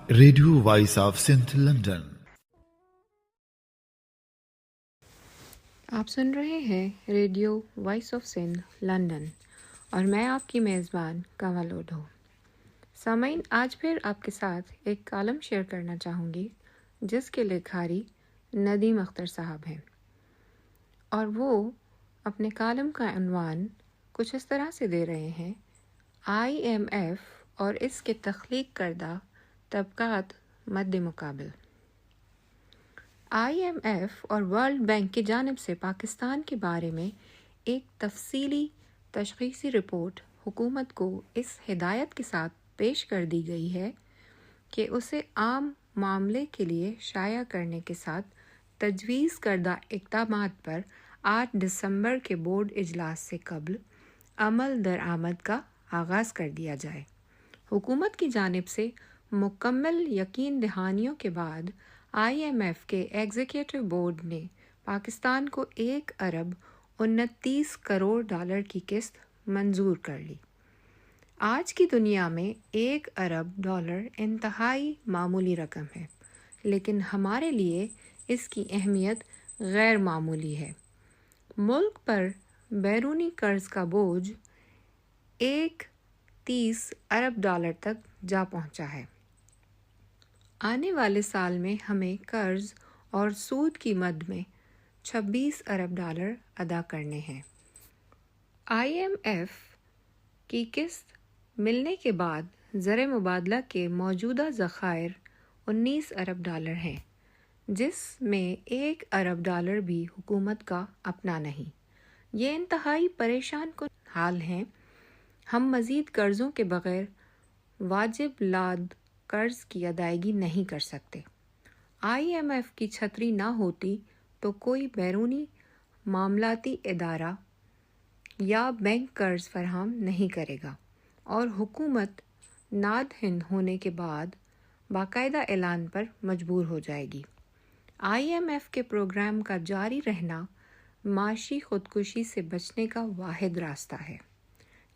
Radio voice of Sindh London. آپ سن رہے ہیں radio voice of Sindh London اور میں آپ کی میزبان کنول اوڈھو۔ سامعین، آج پھر آپ کے ساتھ ایک کالم شیئر کرنا چاہوں گی جس کے لکھاری ندیم اختر صاحب ہیں، اور وہ اپنے کالم کا عنوان کچھ اس طرح سے دے رہے ہیں: IMF اور اس کے تخلیق کردہ طبقات مد مقابل۔ IMF اور ورلڈ بینک کی جانب سے پاکستان کے بارے میں ایک تفصیلی تشخیصی رپورٹ حکومت کو اس ہدایت کے ساتھ پیش کر دی گئی ہے کہ اسے عام معاملے کے لیے شائع کرنے کے ساتھ تجویز کردہ اقدامات پر 8 دسمبر کے بورڈ اجلاس سے قبل عمل درآمد کا آغاز کر دیا جائے۔ حکومت کی جانب سے مکمل یقین دہانیوں کے بعد IMF کے ایگزیکٹو بورڈ نے پاکستان کو 1 ارب 29 کروڑ ڈالر کی قسط منظور کر لی۔ آج کی دنیا میں 1 ارب ڈالر انتہائی معمولی رقم ہے، لیکن ہمارے لیے اس کی اہمیت غیر معمولی ہے۔ ملک پر بیرونی قرض کا بوجھ 30 ارب ڈالر تک جا پہنچا ہے۔ آنے والے سال میں ہمیں قرض اور سود کی مد میں 26 ارب ڈالر ادا کرنے ہیں۔ IMF کی قسط ملنے کے بعد زر مبادلہ کے موجودہ ذخائر 19 ارب ڈالر ہیں، جس میں 1 ارب ڈالر بھی حکومت کا اپنا نہیں۔ یہ انتہائی پریشان کن حال ہے۔ ہم مزید قرضوں کے بغیر واجب العاد قرض کی ادائیگی نہیں کر سکتے۔ IMF کی چھتری نہ ہوتی تو کوئی بیرونی معاملاتی ادارہ یا بینک قرض فراہم نہیں کرے گا، اور حکومت ناد ہند ہونے کے بعد باقاعدہ اعلان پر مجبور ہو جائے گی۔ IMF کے پروگرام کا جاری رہنا معاشی خودکشی سے بچنے کا واحد راستہ ہے۔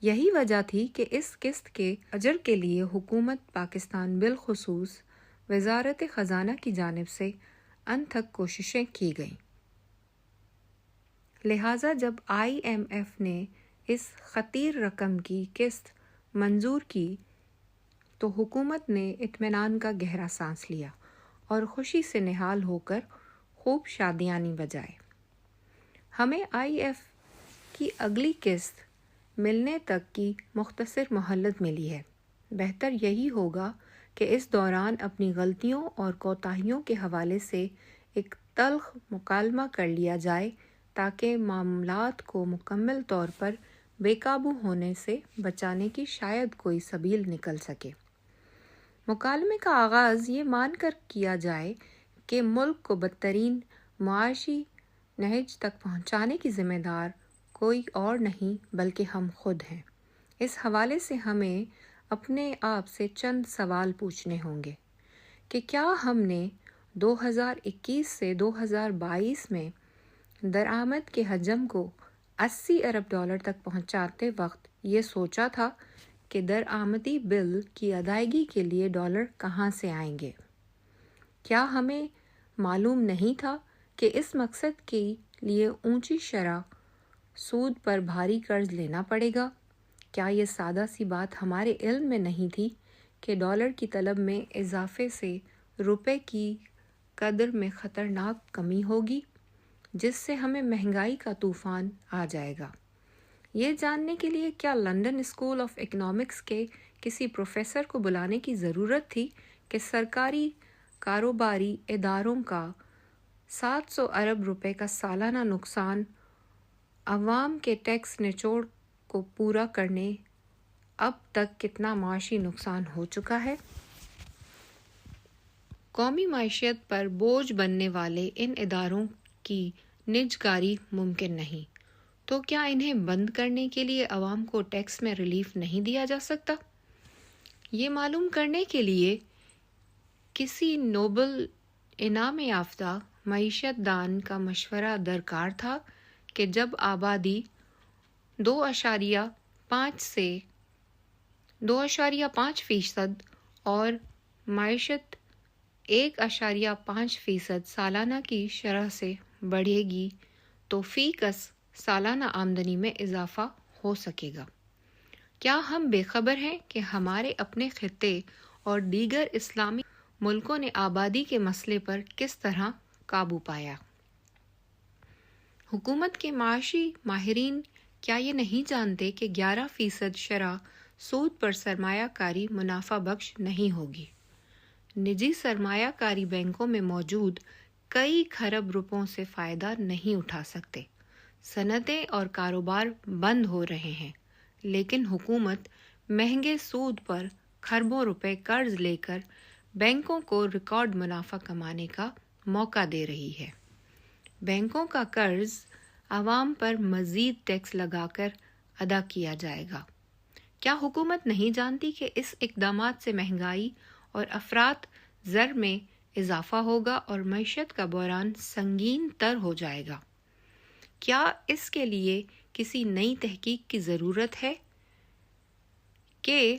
یہی وجہ تھی کہ اس قسط کے اجر کے لیے حکومت پاکستان بالخصوص وزارت خزانہ کی جانب سے انتھک کوششیں کی گئیں۔ لہٰذا جب IMF نے اس خطیر رقم کی قسط منظور کی تو حکومت نے اطمینان کا گہرا سانس لیا اور خوشی سے نہال ہو کر خوب شادیاں بجائے۔ ہمیں IMF کی اگلی قسط ملنے تک کی مختصر مہلت ملی ہے۔ بہتر یہی ہوگا کہ اس دوران اپنی غلطیوں اور کوتاہیوں کے حوالے سے ایک تلخ مکالمہ کر لیا جائے تاکہ معاملات کو مکمل طور پر بے قابو ہونے سے بچانے کی شاید کوئی سبیل نکل سکے۔ مکالمے کا آغاز یہ مان کر کیا جائے کہ ملک کو بدترین معاشی نہج تک پہنچانے کی ذمہ دار کوئی اور نہیں بلکہ ہم خود ہیں۔ اس حوالے سے ہمیں اپنے آپ سے چند سوال پوچھنے ہوں گے کہ کیا ہم نے 2021 سے 2022 میں درآمد کے حجم کو 80 ارب ڈالر تک پہنچاتے وقت یہ سوچا تھا کہ درآمدی بل کی ادائیگی کے لیے ڈالر کہاں سے آئیں گے؟ کیا ہمیں معلوم نہیں تھا کہ اس مقصد کے لیے اونچی شرح سود پر بھاری قرض لینا پڑے گا؟ کیا یہ سادہ سی بات ہمارے علم میں نہیں تھی کہ ڈالر کی طلب میں اضافے سے روپے کی قدر میں خطرناک کمی ہوگی، جس سے ہمیں مہنگائی کا طوفان آ جائے گا؟ یہ جاننے کے لیے کیا لندن اسکول آف اکنامکس کے کسی پروفیسر کو بلانے کی ضرورت تھی کہ سرکاری کاروباری اداروں کا 700 ارب روپے کا سالانہ نقصان عوام کے ٹیکس نچوڑ کو پورا کرنے اب تک کتنا معاشی نقصان ہو چکا ہے؟ قومی معیشت پر بوجھ بننے والے ان اداروں کی نجکاری ممکن نہیں، تو کیا انہیں بند کرنے کے لیے عوام کو ٹیکس میں ریلیف نہیں دیا جا سکتا؟ یہ معلوم کرنے کے لیے کسی نوبل انعام یافتہ معیشت دان کا مشورہ درکار تھا کہ جب آبادی 2.5% اور معیشت 1.5% سالانہ کی شرح سے بڑھے گی تو فی کس سالانہ آمدنی میں اضافہ ہو سکے گا۔ کیا ہم بے خبر ہیں کہ ہمارے اپنے خطے اور دیگر اسلامی ملکوں نے آبادی کے مسئلے پر کس طرح قابو پایا؟ حکومت کے معاشی ماہرین کیا یہ نہیں جانتے کہ 11% شرح سود پر سرمایہ کاری منافع بخش نہیں ہوگی؟ نجی سرمایہ کاری بینکوں میں موجود کئی کھرب روپوں سے فائدہ نہیں اٹھا سکتے۔ صنعتیں اور کاروبار بند ہو رہے ہیں، لیکن حکومت مہنگے سود پر کھربوں روپے قرض لے کر بینکوں کو ریکارڈ منافع کمانے کا موقع دے رہی ہے۔ بینکوں کا قرض عوام پر مزید ٹیکس لگا کر ادا کیا جائے گا۔ کیا حکومت نہیں جانتی کہ اس اقدامات سے مہنگائی اور افراط زر میں اضافہ ہوگا اور معیشت کا بحران سنگین تر ہو جائے گا؟ کیا اس کے لیے کسی نئی تحقیق کی ضرورت ہے کہ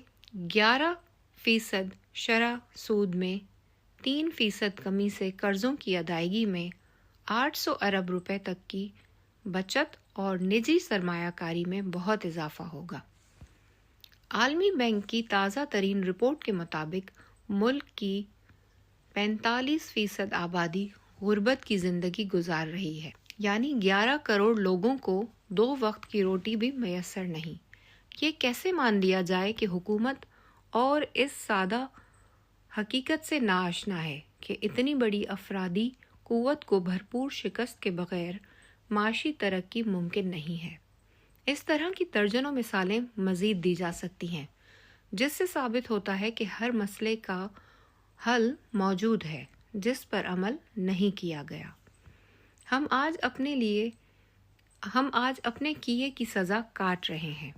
11% شرح سود میں 3% کمی سے قرضوں کی ادائیگی میں 800 ارب روپے تک کی بچت اور نجی سرمایہ کاری میں بہت اضافہ ہوگا؟ عالمی بینک کی تازہ ترین رپورٹ کے مطابق ملک کی 45% آبادی غربت کی زندگی گزار رہی ہے، یعنی 11 کروڑ لوگوں کو 2 وقت کی روٹی بھی میسر نہیں۔ یہ کیسے مان لیا جائے کہ حکومت اور اس سادہ حقیقت سے ناآشنا ہے کہ اتنی بڑی افرادی قوت کو بھرپور شکست کے بغیر معاشی ترقی ممکن نہیں ہے؟ اس طرح کی درجنوں مثالیں مزید دی جا سکتی ہیں، جس سے ثابت ہوتا ہے کہ ہر مسئلے کا حل موجود ہے جس پر عمل نہیں کیا گیا۔ ہم آج اپنے کیے کی سزا کاٹ رہے ہیں۔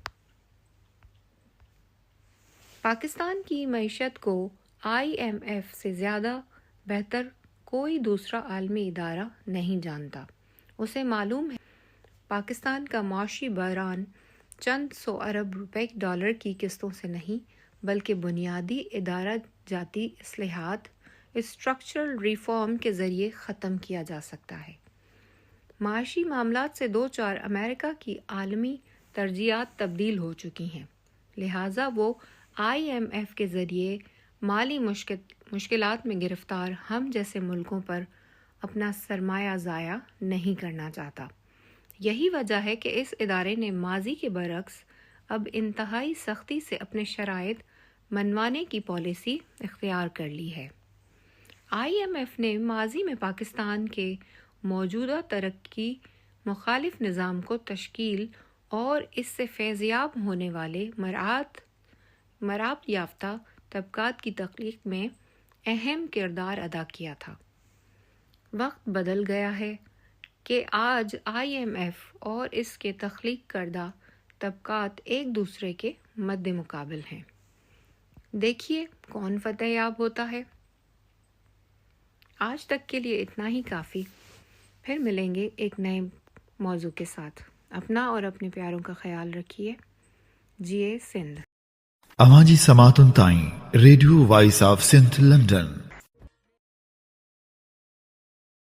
پاکستان کی معیشت کو IMF سے زیادہ بہتر کوئی دوسرا عالمی ادارہ نہیں جانتا۔ اسے معلوم ہے پاکستان کا معاشی بحران چند 100 ارب روپے ڈالر کی قسطوں سے نہیں بلکہ بنیادی ادارہ جاتی اصلاحات اسٹرکچرل ریفارم کے ذریعے ختم کیا جا سکتا ہے۔ معاشی معاملات سے دوچار امریکہ کی عالمی ترجیحات تبدیل ہو چکی ہیں، لہٰذا وہ IMF کے ذریعے مالی مشکلات میں گرفتار ہم جیسے ملکوں پر اپنا سرمایہ ضائع نہیں کرنا چاہتا۔ یہی وجہ ہے کہ اس ادارے نے ماضی کے برعکس اب انتہائی سختی سے اپنے شرائط منوانے کی پالیسی اختیار کر لی ہے۔ IMF نے ماضی میں پاکستان کے موجودہ ترقی مخالف نظام کو تشکیل اور اس سے فیضیاب ہونے والے مراد یافتہ طبقات کی تخلیق میں اہم کردار ادا کیا تھا۔ وقت بدل گیا ہے کہ آج IMF اور اس کے تخلیق کردہ طبقات ایک دوسرے کے مد مقابل ہیں۔ دیکھیے کون فتح یاب ہوتا ہے۔ آج تک کے لیے اتنا ہی کافی، پھر ملیں گے ایک نئے موضوع کے ساتھ۔ اپنا اور اپنے پیاروں کا خیال رکھیے۔ جیے Sindh. Amaji Samatun Tain, Radio Voice of St. London.